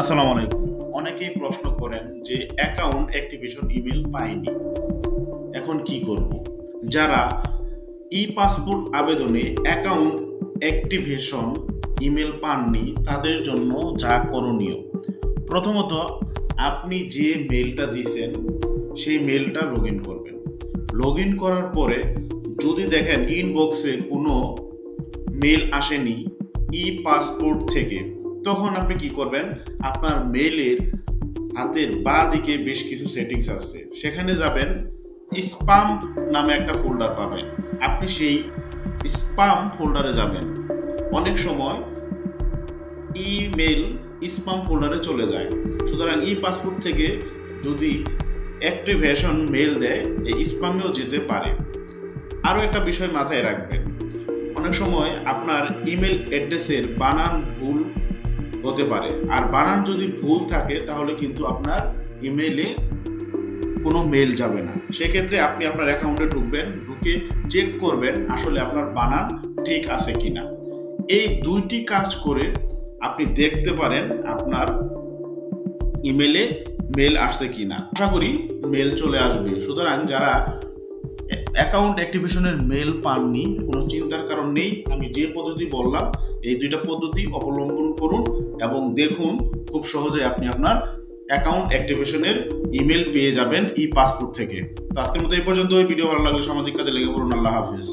আসসালামু আলাইকুম। অনেকেই প্রশ্ন করেন যে অ্যাকাউন্ট অ্যাক্টিভেশন ইমেল পাইনি, এখন কি করব? যারা ই পাসপোর্ট আবেদনে অ্যাকাউন্ট অ্যাক্টিভেশন ইমেল পাননি তাদের জন্য যা করণীয়, প্রথমত আপনি যে মেলটা দিয়েছেন সেই মেলটা লগ ইন করবেন। লগ ইন করার পরে যদি দেখেন ইনবক্সে কোনো মেল আসেনি ই পাসপোর্ট থেকে, তখন আপনি কি করবেন, আপনার মেলের হাতের বাঁ দিকে বেশ কিছু সেটিংস আছে, সেখানে যাবেন, স্পাম নামে একটা ফোল্ডার পাবেন, আপনি সেই স্পাম ফোল্ডারে যাবেন। অনেক সময় ইমেল স্পাম ফোল্ডারে চলে যায়, সুতরাং ই পাসপোর্ট থেকে যদি অ্যাক্টিভেশন মেল দেয় এই স্পামেও যেতে পারে। আরও একটা বিষয় মাথায় রাখবেন, অনেক সময় আপনার ইমেল অ্যাড্রেসের বানান ভুল হতে পারে, আর বানান যদি ভুল থাকে তাহলে কিন্তু আপনার ইমেলে কোনো মেল যাবে না। সেক্ষেত্রে আপনি আপনার অ্যাকাউন্টে ঢুকবেন, ঢুকে চেক করবেন আসলে আপনার বানান ঠিক আছে কিনা। এই দুইটি কাজ করে আপনি দেখতে পারেন আপনার ইমেলে মেল আসছে কিনা। আশা করি মেল চলে আসবে। সুতরাং যারা অ্যাকাউন্ট অ্যাক্টিভেশনের মেল পাননি, কোনো চিন্তার কারণ নেই। আমি যে পদ্ধতি বললাম এই দুইটা পদ্ধতি অবলম্বন করুন এবং দেখুন খুব সহজে আপনি আপনার অ্যাকাউন্ট অ্যাক্টিভেশনের ইমেল পেয়ে যাবেন ই পাসপোর্ট থেকে। তো আজকের মতো এই পর্যন্ত। ভিডিও ভালো লাগলে সামাজিক কাজে লেগে পড়ুন। আল্লাহ হাফিজ।